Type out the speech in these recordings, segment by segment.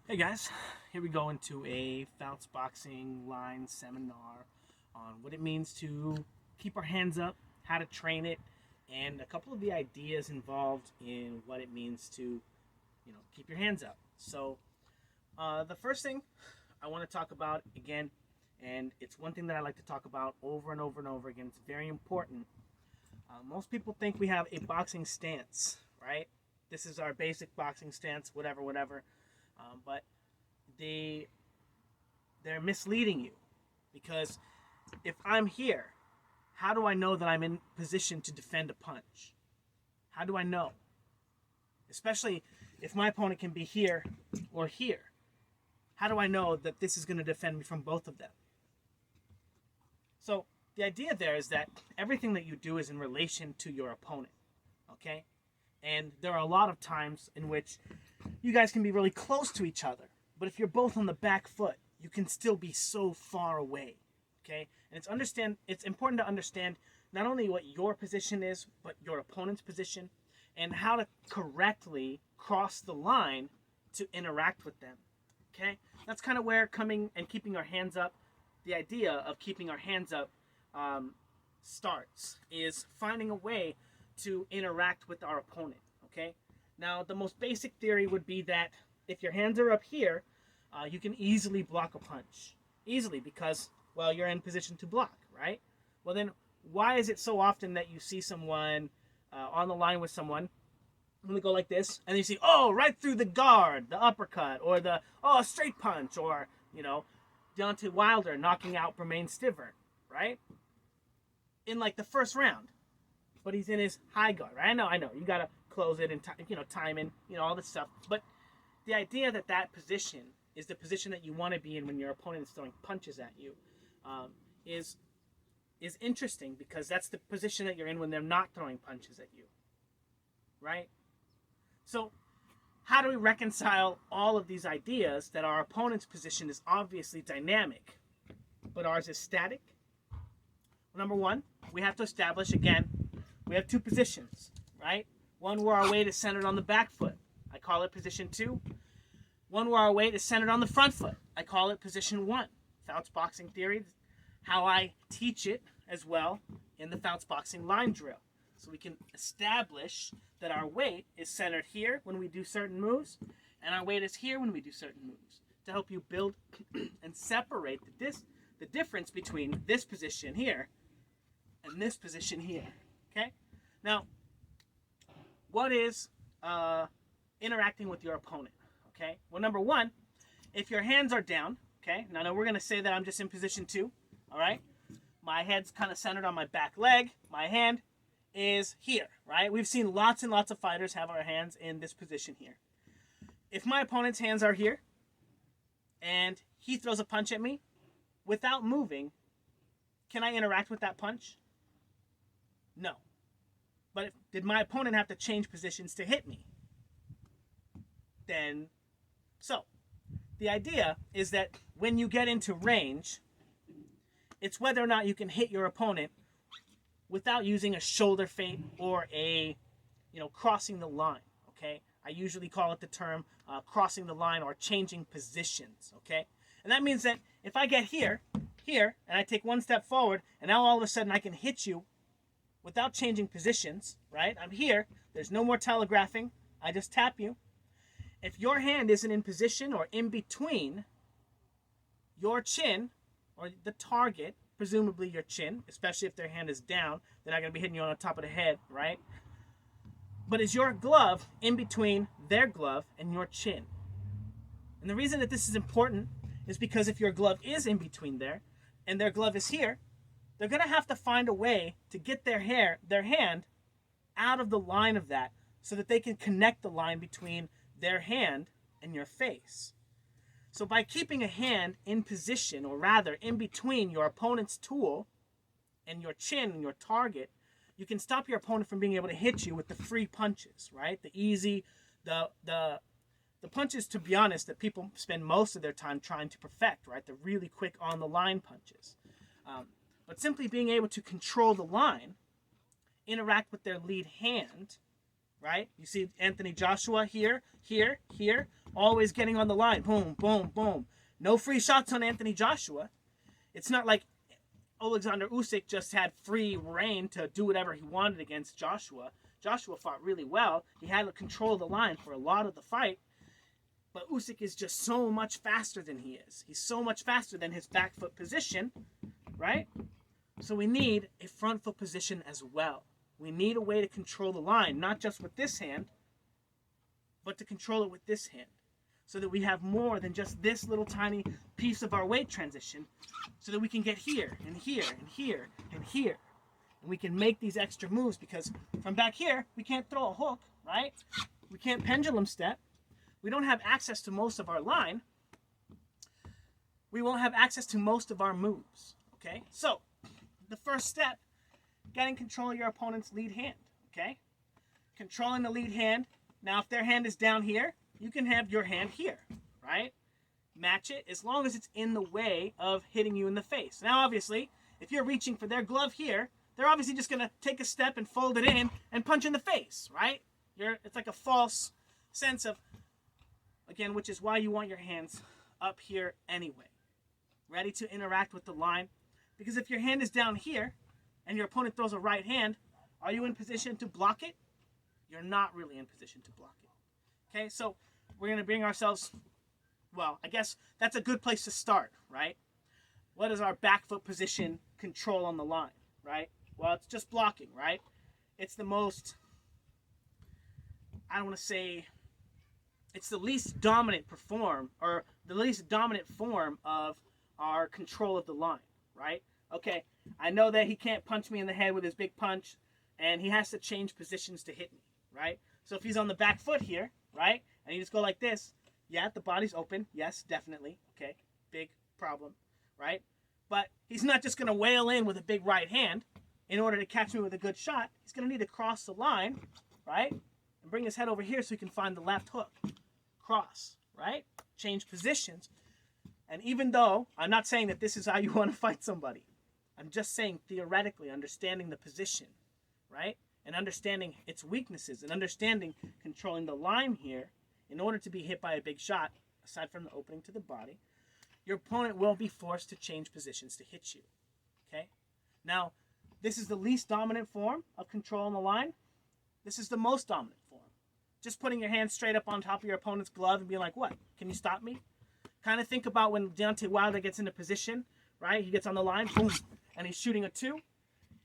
Hey guys, here we go into a Fouts boxing line seminar on what it means to keep our hands up, how to train it, and a couple of the ideas involved in what it means to, keep your hands up. So, the first thing I want to talk about again, and it's one thing that I like to talk about over and over and over again. It's very important. Most people think we have a boxing stance, right? This is our basic boxing stance, whatever, whatever. But they're misleading you, because if I'm here, how do I know that I'm in position to defend a punch? How do I know? Especially if my opponent can be here or here. How do I know that this is going to defend me from both of them? So the idea there is that everything that you do is in relation to your opponent, okay? And there are a lot of times in which you guys can be really close to each other, but if you're both on the back foot, you can still be so far away, okay? And it's important to understand not only what your position is, but your opponent's position, and how to correctly cross the line to interact with them, okay? That's kind of where coming and keeping our hands up, the idea of keeping our hands up starts, is finding a way to interact with our opponent, okay? Now, the most basic theory would be that if your hands are up here, you can easily block a punch. Easily, because, well, you're in position to block, right? Well, then, why is it so often that you see someone on the line with someone, and they go like this, and you see, oh, right through the guard, the uppercut, or a straight punch, or, Deontay Wilder knocking out Bermain Stiverne, right? In, like, the first round. But he's in his high guard, right? I know. You gotta close it and time and all this stuff. But the idea that position is the position that you want to be in when your opponent is throwing punches at you is interesting, because that's the position that you're in when they're not throwing punches at you, right? So how do we reconcile all of these ideas that our opponent's position is obviously dynamic, but ours is static? Well, number one, we have to establish, again, we have two positions, right? One where our weight is centered on the back foot. I call it position 2. One where our weight is centered on the front foot. I call it position 1. Fouts boxing theory, how I teach it as well in the Fouts boxing line drill. So we can establish that our weight is centered here when we do certain moves, and our weight is here when we do certain moves, to help you build and separate the difference between this position here and this position here. Okay? Now, what is interacting with your opponent? Okay? Well, number one, if your hands are down, okay? Now we're going to say that I'm just in position 2, all right? My head's kind of centered on my back leg. My hand is here, right? We've seen lots and lots of fighters have our hands in this position here. If my opponent's hands are here, and he throws a punch at me, without moving, can I interact with that punch? No. But did my opponent have to change positions to hit me? Then, so, the idea is that when you get into range, it's whether or not you can hit your opponent without using a shoulder feint or crossing the line, okay? I usually call it the term crossing the line or changing positions, okay? And that means that if I get here, and I take one step forward, and now all of a sudden I can hit you without changing positions, right? I'm here. There's no more telegraphing. I just tap you. If your hand isn't in position or in between your chin or the target, presumably your chin, especially if their hand is down, they're not going to be hitting you on the top of the head, right? But is your glove in between their glove and your chin? And the reason that this is important is because if your glove is in between there and their glove is here, they're going to have to find a way to get their hand out of the line of that, so that they can connect the line between their hand and your face. So by keeping a hand in position, or rather in between your opponent's tool and your chin and your target, you can stop your opponent from being able to hit you with the free punches, right? The easy, the punches, to be honest, that people spend most of their time trying to perfect, right? The really quick on the line punches. But simply being able to control the line, interact with their lead hand, right? You see Anthony Joshua here, Always getting on the line. Boom, boom, boom. No free shots on Anthony Joshua. It's not like Alexander Usyk just had free reign to do whatever he wanted against Joshua. Joshua fought really well. He had to control the line for a lot of the fight. But Usyk is just so much faster than he is. He's so much faster than his back foot position, right? So we need a front foot position as well. We need a way to control the line, not just with this hand, but to control it with this hand. So that we have more than just this little tiny piece of our weight transition, so that we can get here, and here, and here, and here. And we can make these extra moves, because from back here, we can't throw a hook, right? We can't pendulum step. We don't have access to most of our line. We won't have access to most of our moves, okay? So, the first step, getting control of your opponent's lead hand, okay? Controlling the lead hand. Now, if their hand is down here, you can have your hand here, right? Match it as long as it's in the way of hitting you in the face. Now, obviously, if you're reaching for their glove here, they're obviously just going to take a step and fold it in and punch in the face, right? It's like a false sense of, again, which is why you want your hands up here anyway, ready to interact with the line. Because if your hand is down here and your opponent throws a right hand, are you in position to block it? You're not really in position to block it. Okay, so we're going to bring ourselves, well, I guess that's a good place to start, right? What is our back foot position control on the line, right? Well, it's just blocking, right? It's the most, I don't want to say, it's the least dominant form of our control of the line, right? Okay, I know that he can't punch me in the head with his big punch, and he has to change positions to hit me, right? So if he's on the back foot here, right, and you just go like this, yeah, the body's open, yes, definitely, okay, big problem, right? But he's not just going to wail in with a big right hand in order to catch me with a good shot. He's going to need to cross the line, right, and bring his head over here so he can find the left hook. Cross, right? Change positions. And even though I'm not saying that this is how you want to fight somebody, I'm just saying theoretically understanding the position, right? And understanding its weaknesses and understanding controlling the line here in order to be hit by a big shot, aside from the opening to the body, your opponent will be forced to change positions to hit you, okay? Now, this is the least dominant form of control on the line. This is the most dominant form. Just putting your hand straight up on top of your opponent's glove and being like, what? Can you stop me? Kind of think about when Deontay Wilder gets into position, right? He gets on the line, boom, and he's shooting a 2.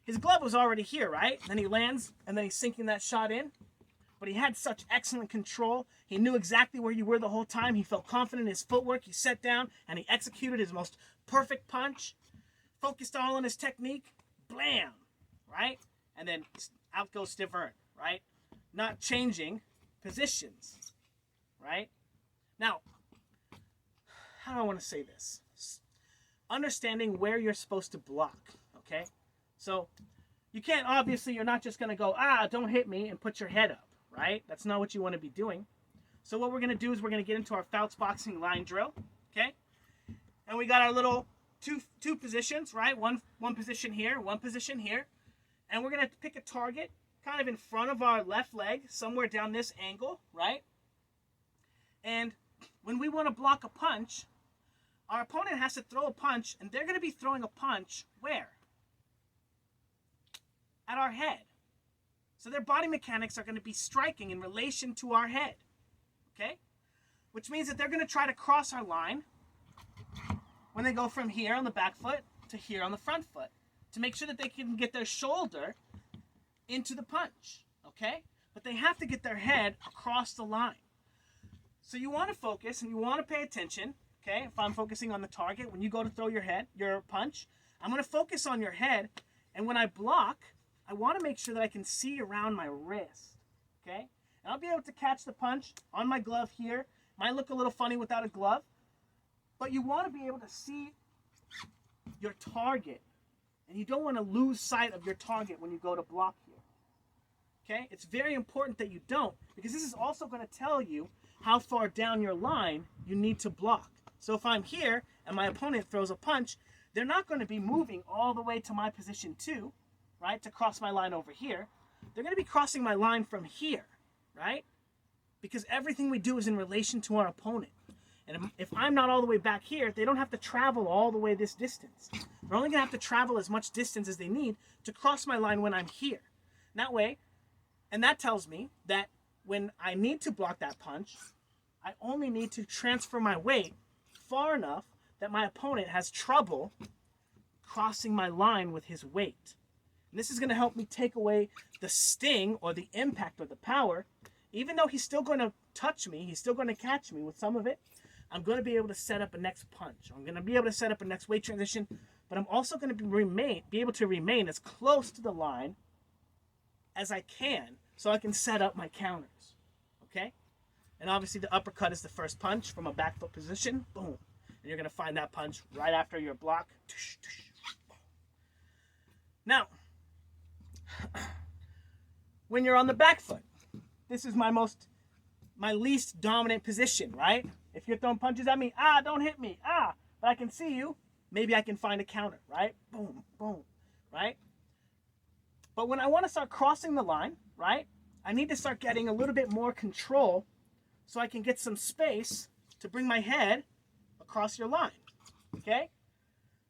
His glove was already here, right? Then he lands, and then he's sinking that shot in. But he had such excellent control. He knew exactly where you were the whole time. He felt confident in his footwork. He sat down, and he executed his most perfect punch. Focused all on his technique. Blam! Right? And then out goes Stivern, right? Not changing positions, right? Now, how do I want to say this? Understanding where you're supposed to block, okay? So, you can't, obviously, you're not just going to go, don't hit me, and put your head up, right? That's not what you want to be doing. So what we're going to do is we're going to get into our Fouts boxing line drill, okay? And we got our little two positions, right? One position here, one position here. And we're going to pick a target kind of in front of our left leg, somewhere down this angle, right? And when we want to block a punch, our opponent has to throw a punch, and they're going to be throwing a punch where? At our head. So their body mechanics are going to be striking in relation to our head, okay? Which means that they're going to try to cross our line when they go from here on the back foot to here on the front foot to make sure that they can get their shoulder into the punch, okay? But they have to get their head across the line. So you want to focus and you want to pay attention, okay? If I'm focusing on the target, when you go to throw your punch, I'm going to focus on your head, and when I block, I want to make sure that I can see around my wrist, okay? And I'll be able to catch the punch on my glove here. Might look a little funny without a glove, but you want to be able to see your target, and you don't want to lose sight of your target when you go to block here, okay? It's very important that you don't, because this is also going to tell you how far down your line you need to block. So if I'm here and my opponent throws a punch, they're not going to be moving all the way to my position 2, right, to cross my line over here. They're going to be crossing my line from here, right, because everything we do is in relation to our opponent. And if I'm not all the way back here, they don't have to travel all the way this distance. They're only going to have to travel as much distance as they need to cross my line when I'm here. And that way, and that tells me that when I need to block that punch, I only need to transfer my weight far enough that my opponent has trouble crossing my line with his weight. And this is going to help me take away the sting or the impact or the power. Even though he's still going to touch me, he's still going to catch me with some of it, I'm going to be able to set up a next punch. I'm going to be able to set up a next weight transition, but I'm also going to be able to remain as close to the line as I can so I can set up my counters. Okay? And obviously the uppercut is the first punch from a back foot position. Boom. And you're going to find that punch right after your block. Now, when you're on the back foot, this is my least dominant position, right? If you're throwing punches at me, don't hit me, but I can see you, maybe I can find a counter, right? Boom, boom, right? But when I want to start crossing the line, right, I need to start getting a little bit more control so I can get some space to bring my head across your line, okay?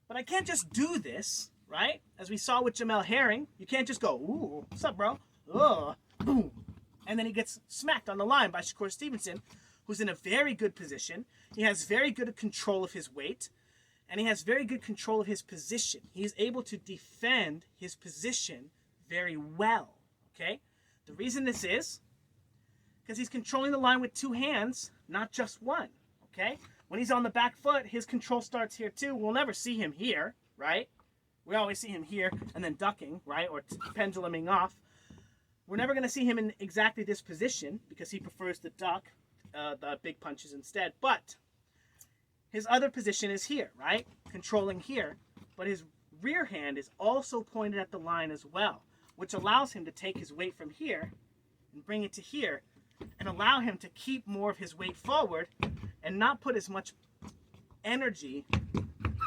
But I can't just do this, right? As we saw with Jamel Herring, you can't just go, ooh, what's up, bro? Ugh, boom. And then he gets smacked on the line by Shakur Stevenson, who's in a very good position. He has very good control of his weight, and he has very good control of his position. He is able to defend his position very well, okay? The reason this is because he's controlling the line with two hands, not just one, okay? When he's on the back foot, his control starts here too. We'll never see him here, right? We always see him here and then ducking, right, or penduluming off. We're never going to see him in exactly this position because he prefers to duck the big punches instead. But his other position is here, right? Controlling here. But his rear hand is also pointed at the line as well, which allows him to take his weight from here and bring it to here and allow him to keep more of his weight forward and not put as much energy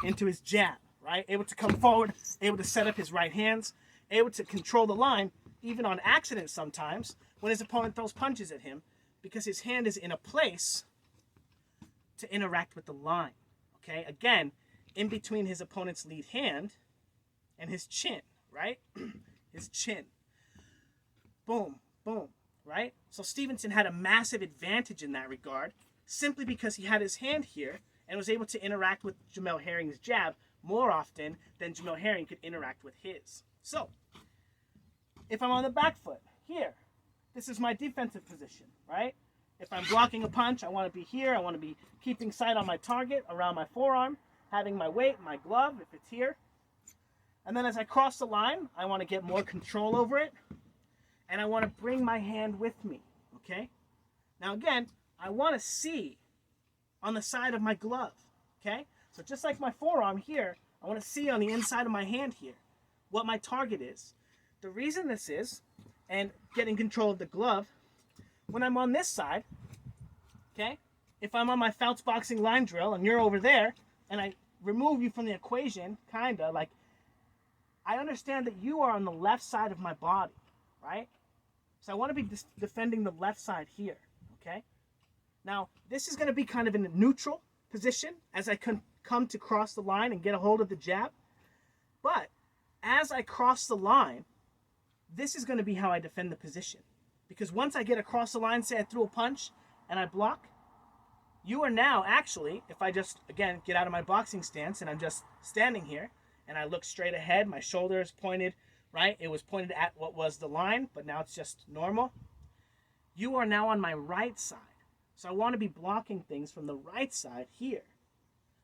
into his jab, right? Able to come forward, able to set up his right hands, able to control the line, even on accident sometimes, when his opponent throws punches at him, because his hand is in a place to interact with the line, okay? Again, in between his opponent's lead hand and his chin, right? His chin. Boom, boom, right? So Stevenson had a massive advantage in that regard, simply because he had his hand here and was able to interact with Jamel Herring's jab more often than Jamel Herring could interact with his. So, if I'm on the back foot, here, this is my defensive position, right? If I'm blocking a punch, I want to be here. I want to be keeping sight on my target around my forearm, having my weight, my glove, if it's here. And then as I cross the line, I want to get more control over it. And I want to bring my hand with me, okay? Now again, I want to see on the side of my glove, okay? So just like my forearm here, I want to see on the inside of my hand here what my target is. The reason this is, and getting control of the glove, when I'm on this side, okay, if I'm on my Fouts boxing line drill and you're over there, and I remove you from the equation, kinda, like, I understand that you are on the left side of my body, right? So I want to be defending the left side here, okay? Now, this is going to be kind of in a neutral position as I come to cross the line and get a hold of the jab. But as I cross the line, this is going to be how I defend the position. Because once I get across the line, say I threw a punch and I block, you are now actually, if I just, again, get out of my boxing stance and I'm just standing here and I look straight ahead, my shoulder is pointed, right? It was pointed at what was the line, but now it's just normal. You are now on my right side. So I want to be blocking things from the right side here.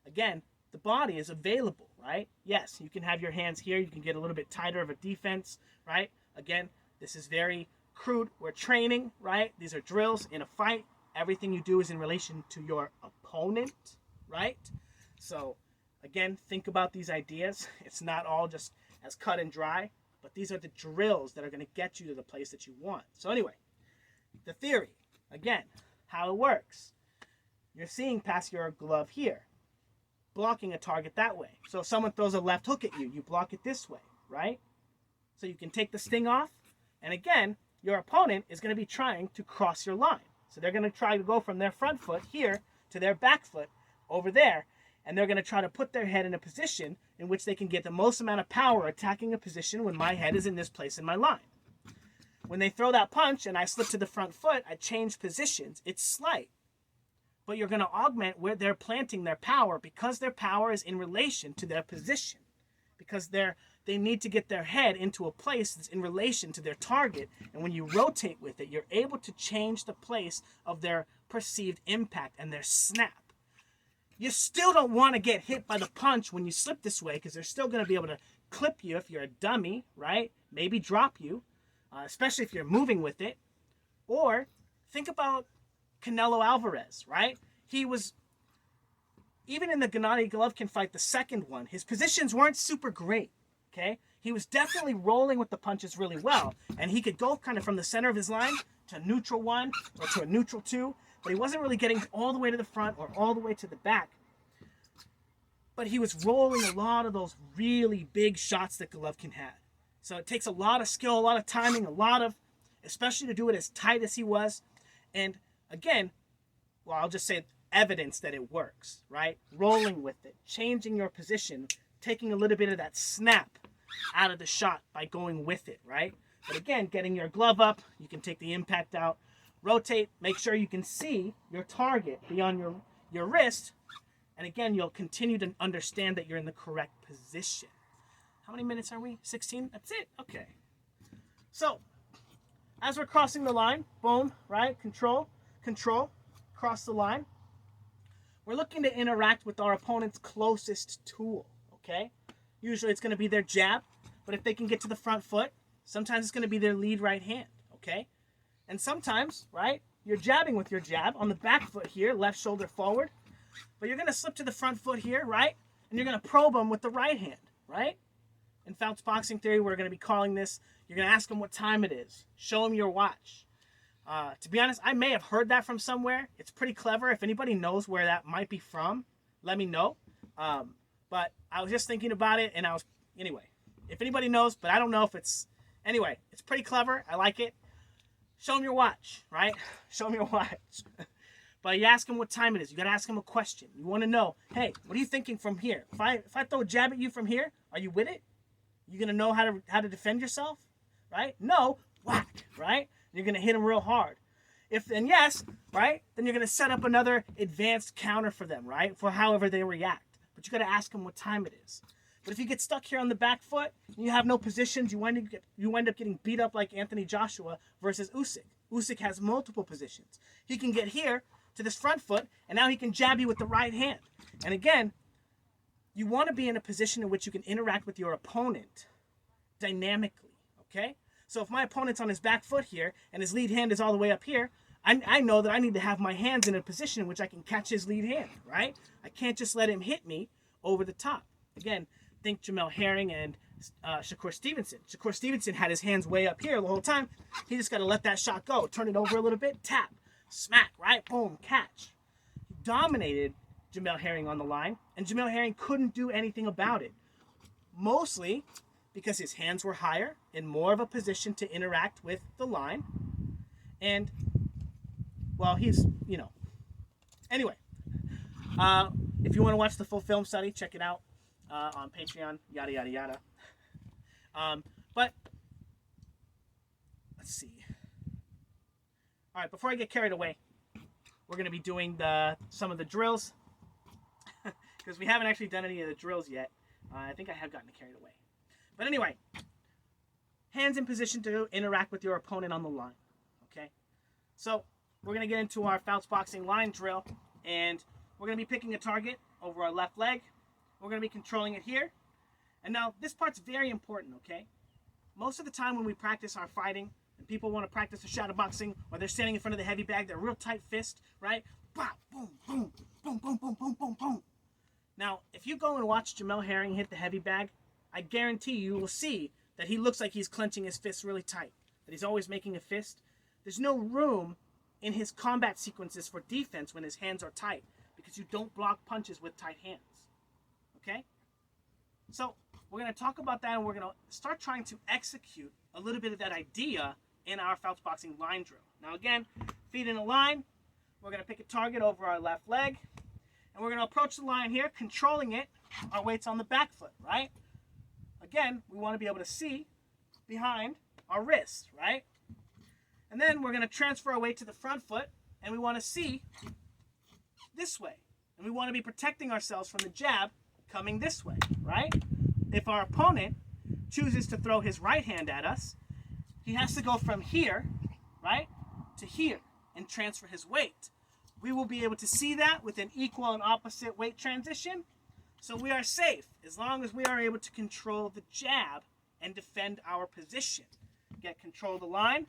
Again, the body is available, right? Yes, you can have your hands here. You can get a little bit tighter of a defense, right? Again, this is very crude. We're training, right? These are drills in a fight. Everything you do is in relation to your opponent, right? So, again, think about these ideas. It's not all just as cut and dry, but these are the drills that are going to get you to the place that you want. So anyway, the theory, again, how it works. You're seeing past your glove here, blocking a target that way. So if someone throws a left hook at you, you block it this way, right? So you can take the sting off, and again, your opponent is going to be trying to cross your line. So they're going to try to go from their front foot here to their back foot over there. And they're going to try to put their head in a position in which they can get the most amount of power attacking a position when my head is in this place in my line. When they throw that punch and I slip to the front foot, I change positions. It's slight. But you're going to augment where they're planting their power because their power is in relation to their position. Because they need to get their head into a place that's in relation to their target. And when you rotate with it, you're able to change the place of their perceived impact and their snap. You still don't want to get hit by the punch when you slip this way because they're still going to be able to clip you if you're a dummy, right? Maybe drop you, especially if you're moving with it. Or think about Canelo Alvarez, right? He was, even in the Gennady Golovkin fight, the second one, his positions weren't super great, okay? He was definitely rolling with the punches really well, and he could go kind of from the center of his line to a neutral 1 or to a neutral 2, but he wasn't really getting all the way to the front or all the way to the back. But he was rolling a lot of those really big shots that Golovkin had. So it takes a lot of skill, a lot of timing, especially to do it as tight as he was. And again, well, I'll just say evidence that it works, right? Rolling with it, changing your position, taking a little bit of that snap out of the shot by going with it, right? But again, getting your glove up, you can take the impact out, rotate, make sure you can see your target beyond your wrist, and again, you'll continue to understand that you're in the correct position. How many minutes are we? 16? That's it? Okay. So, as we're crossing the line, boom, right? Control, cross the line. We're looking to interact with our opponent's closest tool, okay? Usually it's going to be their jab, but if they can get to the front foot, sometimes it's going to be their lead right hand, okay? And sometimes, right, you're jabbing with your jab on the back foot here, left shoulder forward, but you're going to slip to the front foot here, right? And you're going to probe them with the right hand, right? In Fouts boxing theory, we're going to be calling this, you're going to ask them what time it is. Show them your watch. To be honest, I may have heard that from somewhere. It's pretty clever. If anybody knows where that might be from, let me know. But I was just thinking about it, and anyway, if anybody knows, but I don't know if anyway, it's pretty clever. I like it. Show them your watch, right? Show them your watch. But you ask them what time it is. You got to ask them a question. You want to know, hey, what are you thinking from here? If I throw a jab at you from here, are you with it? You going to know how to defend yourself, right? No, whack, right? You're going to hit them real hard. If then yes, right? Then you're going to set up another advanced counter for them, right? For however they react. But you got to ask them what time it is. But if you get stuck here on the back foot, and you have no positions, you wind up getting beat up like Anthony Joshua versus Usyk. Usyk has multiple positions. He can get here to this front foot, and now he can jab you with the right hand. And again, you want to be in a position in which you can interact with your opponent dynamically, okay? So if my opponent's on his back foot here, and his lead hand is all the way up here, I know that I need to have my hands in a position in which I can catch his lead hand, right? I can't just let him hit me over the top. Again, think Jamel Herring and Shakur Stevenson. Shakur Stevenson had his hands way up here the whole time. He just got to let that shot go. Turn it over a little bit, tap, smack, right? Boom, catch. He dominated Jamel Herring on the line, and Jamel Herring couldn't do anything about it. Mostly because his hands were higher in more of a position to interact with the line. And, well, he's, Anyway, if you want to watch the full film study, check it out on Patreon, yada, yada, yada. But, let's see. All right, before I get carried away, we're going to be doing some of the drills. Because we haven't actually done any of the drills yet. I think I have gotten carried away. But anyway, hands in position to interact with your opponent on the line. Okay? So, we're going to get into our Fouts boxing line drill. And we're going to be picking a target over our left leg. We're going to be controlling it here. And now, this part's very important, okay? Most of the time when we practice our fighting, and people want to practice the shadow boxing, or they're standing in front of the heavy bag, they're real tight fist, right? Bow, boom, boom, boom, boom, boom, boom, boom, boom. Now, if you go and watch Jamel Herring hit the heavy bag, I guarantee you will see that he looks like he's clenching his fists really tight, that he's always making a fist. There's no room in his combat sequences for defense when his hands are tight, because you don't block punches with tight hands. Okay? So, we're going to talk about that, and we're going to start trying to execute a little bit of that idea in our Fouts boxing line drill. Now again, feet in a line. We're going to pick a target over our left leg. And we're going to approach the line here, controlling it. Our weight's on the back foot, right? Again, we want to be able to see behind our wrist, right? And then we're going to transfer our weight to the front foot, and we want to see this way. And we want to be protecting ourselves from the jab coming this way, right? If our opponent chooses to throw his right hand at us, he has to go from here, right, to here and transfer his weight. We will be able to see that with an equal and opposite weight transition. So we are safe as long as we are able to control the jab and defend our position. Get control of the line.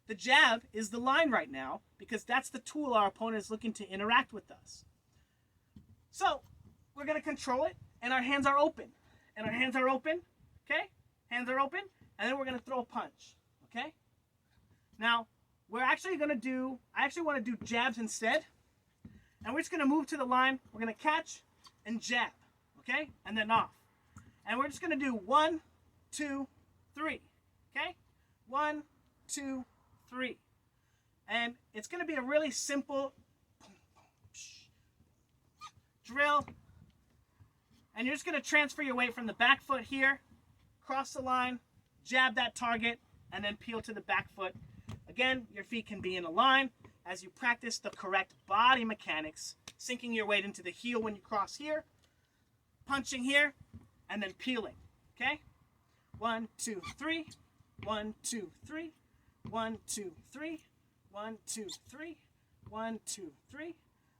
The jab is the line right now because that's the tool our opponent is looking to interact with us. So we're going to control it, and our hands are open. And our hands are open, okay? Hands are open, and then we're going to throw a punch, okay? Now, we're actually going to do, I actually want to do jabs instead. And we're just going to move to the line. We're going to catch and jab, okay? And then off. And we're just going to do 1, 2, 3, okay? 1, 2, 3. And it's going to be a really simple drill. And you're just going to transfer your weight from the back foot here, cross the line, jab that target, and then peel to the back foot. Again, your feet can be in a line as you practice the correct body mechanics, sinking your weight into the heel when you cross here, punching here, and then peeling, okay? 1, 2, 3, 1, 2, 3, 1, 2, 3, 1, 2, 3, 1, 2, 3,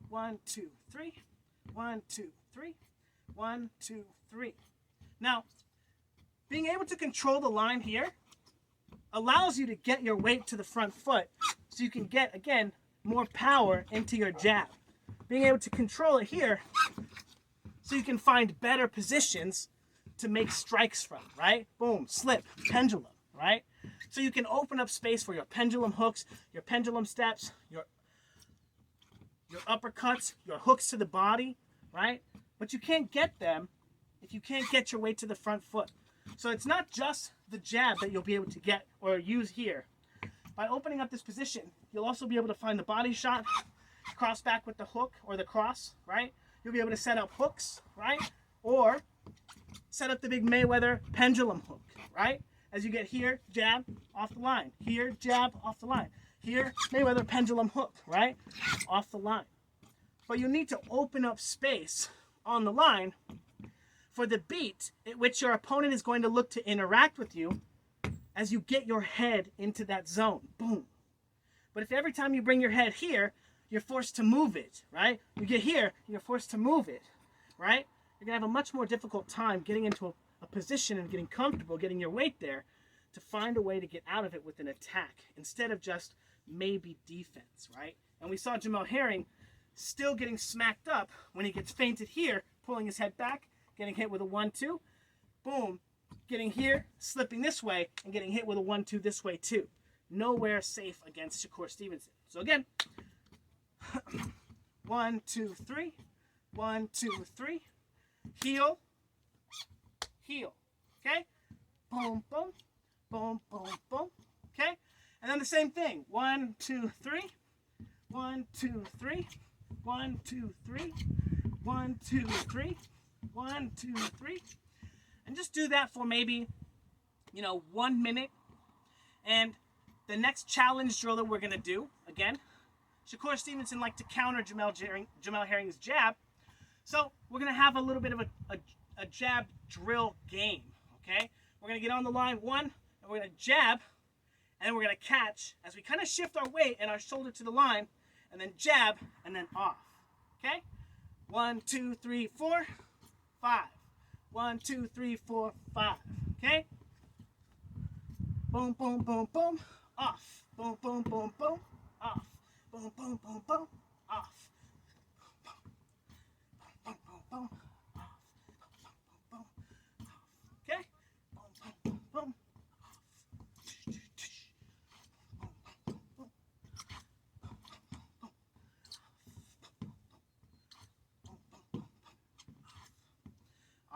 1, 2, 3, 1, 2, 3, 1, 2, 3. Now, being able to control the line here allows you to get your weight to the front foot so you can get, again, more power into your jab. Being able to control it here so you can find better positions to make strikes from, right? Boom, slip, pendulum, right? So you can open up space for your pendulum hooks, your pendulum steps, your uppercuts, your hooks to the body, right? But you can't get them if you can't get your weight to the front foot. So it's not just the jab that you'll be able to get or use here. By opening up this position, you'll also be able to find the body shot, cross back with the hook or the cross, right? You'll be able to set up hooks, right? Or set up the big Mayweather pendulum hook, right? As you get here, jab, off the line. Here, jab, off the line. Here, Mayweather pendulum hook, right? Off the line. But you need to open up space on the line for the beat at which your opponent is going to look to interact with you as you get your head into that zone. Boom. But if every time you bring your head here, you're forced to move it, right? You get here, you're forced to move it, right? You're going to have a much more difficult time getting into a position and getting comfortable, getting your weight there to find a way to get out of it with an attack instead of just maybe defense, right? And we saw Jamel Herring still getting smacked up when he gets feinted here, pulling his head back, getting hit with a 1-2, boom, getting here, slipping this way, and getting hit with a 1-2 this way too. Nowhere safe against Shakur Stevenson. So again, 1, 2, 3, 1, 2, 3, heel, heel, okay? Boom, boom, boom, boom, boom, okay? And then the same thing, 1, 2, 3, 1, 2, 3, 1, 2, 3, 1, 2, 3, 1, 2, 3, and just do that for maybe, 1 minute. And the next challenge drill that we're gonna do, again, Shakur Stevenson liked to counter Jamel Herring's jab, so we're gonna have a little bit of a jab drill game. Okay, we're gonna get on the line 1, and we're gonna jab, and then we're gonna catch as we kind of shift our weight and our shoulder to the line, and then jab, and then off. Okay, 1, 2, 3, 4, 5. 1, 2, 3, 4, 5. Okay? Boom, boom, boom, boom. Off. Boom, boom, boom, boom. Off. Boom, boom, boom, boom. Off. Boom, boom, boom, boom. Off. Boom, boom, boom, boom. Off. Okay? Boom, boom, boom, boom.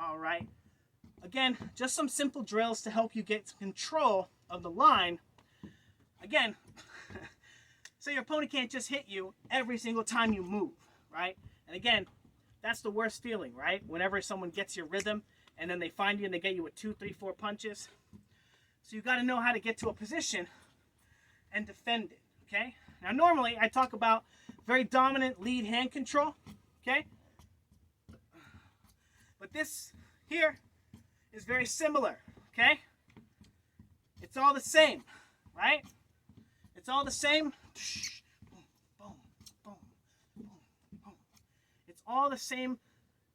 All right. Again, just some simple drills to help you get control of the line. Again, So your opponent can't just hit you every single time you move, right? And again, that's the worst feeling, right? Whenever someone gets your rhythm and then they find you and they get you with 2, 3, 4 punches. So you got to know how to get to a position and defend it, okay? Now normally I talk about very dominant lead hand control, okay? But this here is very similar, okay? It's all the same, right? It's all the same. Boom, boom, boom, boom. It's all the same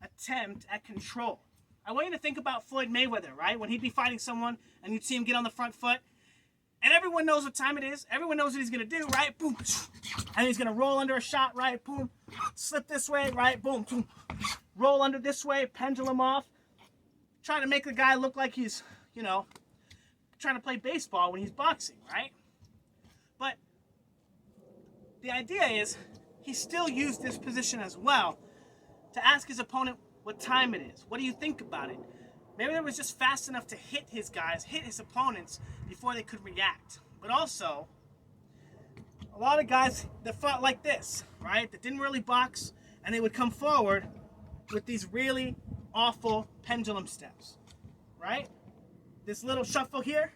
attempt at control. I want you to think about Floyd Mayweather, right? When he'd be fighting someone and you'd see him get on the front foot and everyone knows what time it is. Everyone knows what he's going to do, right? Boom. And he's going to roll under a shot, right? Boom. Slip this way, right? Boom. Boom. Roll under this way, pendulum off. Trying to make the guy look like he's, you know, trying to play baseball when he's boxing, right? But the idea is he still used this position as well to ask his opponent what time it is. What do you think about it? Maybe it was just fast enough to hit his guys, hit his opponents before they could react. But also, a lot of guys that fought like this, right? That didn't really box, and they would come forward with these really awful pendulum steps, right? This little shuffle here,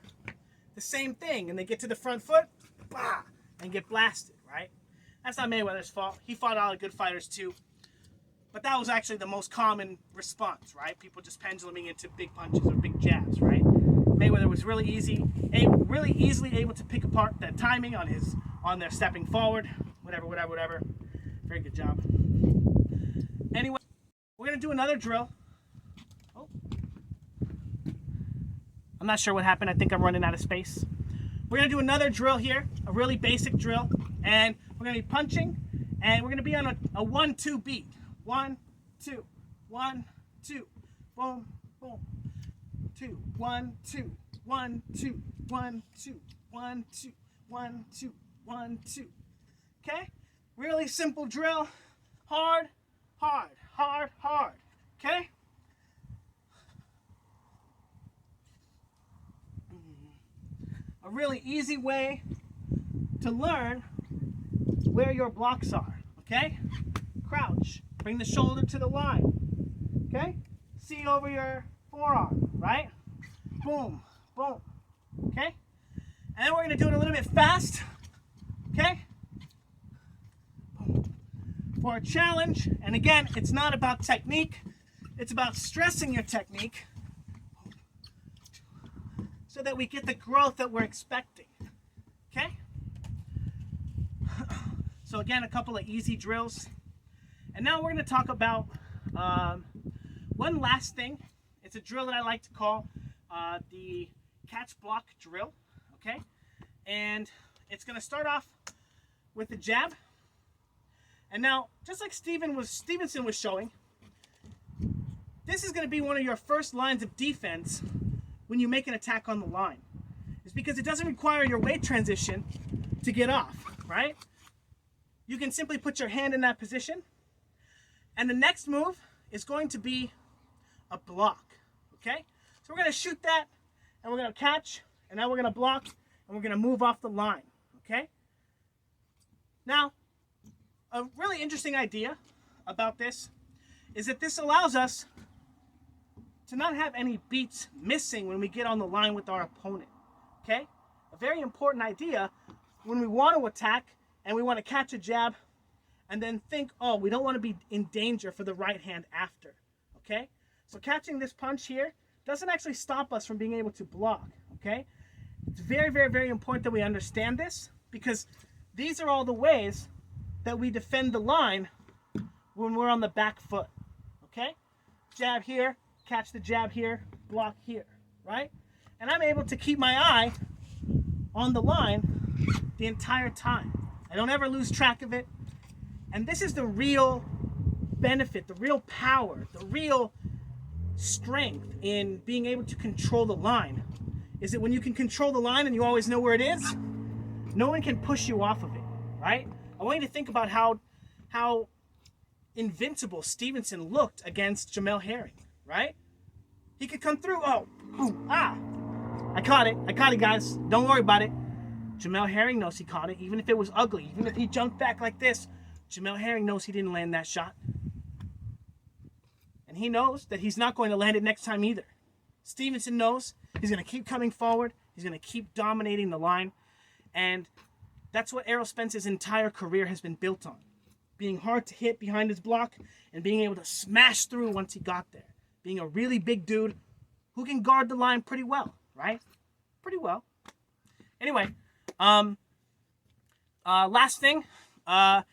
the same thing, and they get to the front foot, bah, and get blasted, right? That's not Mayweather's fault. He fought a lot of good fighters too. But that was actually the most common response, right? People just penduluming into big punches or big jabs, right? Mayweather was really easily able to pick apart the timing on their stepping forward, whatever. Very good job. Anyway, we're gonna do another drill. Oh, I'm not sure what happened. I think I'm running out of space. We're gonna do another drill here, a really basic drill, and we're gonna be punching, and we're gonna be on a 1-2 beat. 1, 2, 1, 2, boom, boom, 2, 1, 2, 1, 2, 1, 2, 1, 2, 1, 2, 1, 2. Okay? Really simple drill. Hard, hard, hard, hard. Okay? A really easy way to learn where your blocks are. Okay? Crouch. Bring the shoulder to the line, okay? See over your forearm, right? Boom, boom, okay? And then we're gonna do it a little bit fast, okay? For a challenge, and again, it's not about technique, it's about stressing your technique so that we get the growth that we're expecting, okay? So again, a couple of easy drills. And now we're going to talk about one last thing. It's a drill that I like to call the catch block drill, okay? And it's going to start off with the jab. And now, just like Stevenson was showing, this is going to be one of your first lines of defense when you make an attack on the line. It's because it doesn't require your weight transition to get off, right? You can simply put your hand in that position. And the next move is going to be a block, okay? So we're going to shoot that, and we're going to catch, and now we're going to block, and we're going to move off the line, okay? Now, a really interesting idea about this is that this allows us to not have any beats missing when we get on the line with our opponent, okay? A very important idea when we want to attack and we want to catch a jab and then think, oh, we don't want to be in danger for the right hand after, okay? So catching this punch here doesn't actually stop us from being able to block, okay? It's very, very, very important that we understand this because these are all the ways that we defend the line when we're on the back foot, okay? Jab here, catch the jab here, block here, right? And I'm able to keep my eye on the line the entire time. I don't ever lose track of it. And this is the real benefit, the real power, the real strength in being able to control the line. Is that when you can control the line and you always know where it is, no one can push you off of it, right? I want you to think about how invincible Stevenson looked against Jamel Herring, right? He could come through, oh, ooh, ah. I caught it, guys. Don't worry about it. Jamel Herring knows he caught it, even if it was ugly. Even if he jumped back like this, Jamel Herring knows he didn't land that shot. And he knows that he's not going to land it next time either. Stevenson knows he's going to keep coming forward. He's going to keep dominating the line. And that's what Errol Spence's entire career has been built on. Being hard to hit behind his block and being able to smash through once he got there. Being a really big dude who can guard the line pretty well, right? Pretty well. Anyway, last thing, I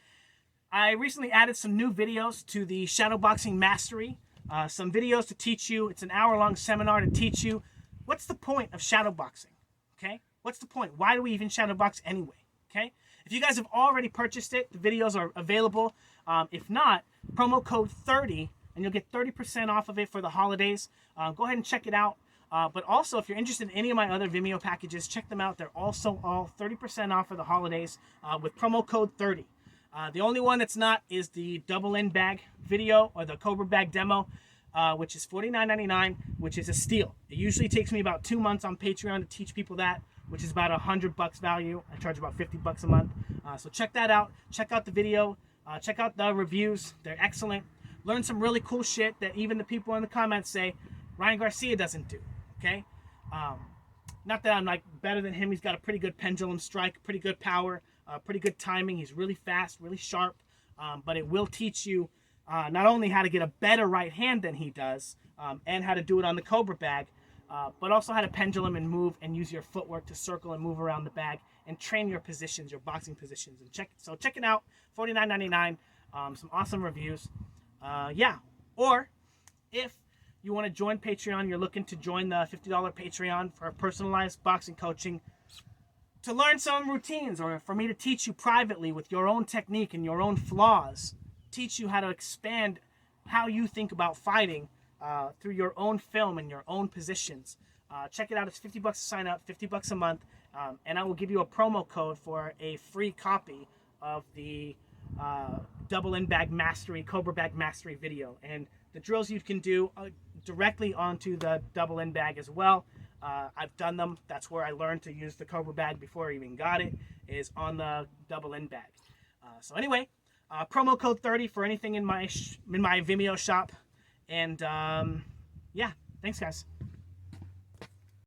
recently added some new videos to the Shadowboxing Mastery. Some videos to teach you. It's an hour-long seminar to teach you what's the point of shadowboxing, okay? What's the point? Why do we even shadowbox anyway, okay? If you guys have already purchased it, the videos are available. If not, promo code 30, and you'll get 30% off of it for the holidays. Go ahead and check it out. But also, if you're interested in any of my other Vimeo packages, check them out. They're also all 30% off for the holidays with promo code 30. The only one that's not is the double end bag video or the Cobra bag demo, which is $49.99, which is a steal. It usually takes me about 2 months on Patreon to teach people that, which is about $100 value. I charge about $50 a month. So check that out. Check out the video. Check out the reviews. They're excellent. Learn some really cool shit that even the people in the comments say Ryan Garcia doesn't do. Okay? Not that I'm like better than him. He's got a pretty good pendulum strike, pretty good power, pretty good timing. He's really fast, really sharp. But it will teach you not only how to get a better right hand than he does, and how to do it on the Cobra bag, but also how to pendulum and move and use your footwork to circle and move around the bag and train your positions, your boxing positions. And check it out, $49.99. Some awesome reviews. Yeah. Or if you want to join Patreon, you're looking to join the $50 Patreon for personalized boxing coaching, to learn some routines, or for me to teach you privately with your own technique and your own flaws, teach you how to expand how you think about fighting through your own film and your own positions. Check it out. It's $50 to sign up, $50 a month, and I will give you a promo code for a free copy of the double end bag mastery, Cobra bag mastery video, and the drills you can do directly onto the double end bag as well. I've done them. That's where I learned to use the Cobra bag before I even got it, is on the double end bag. So anyway, promo code 30 for anything in my Vimeo shop. And yeah, thanks guys.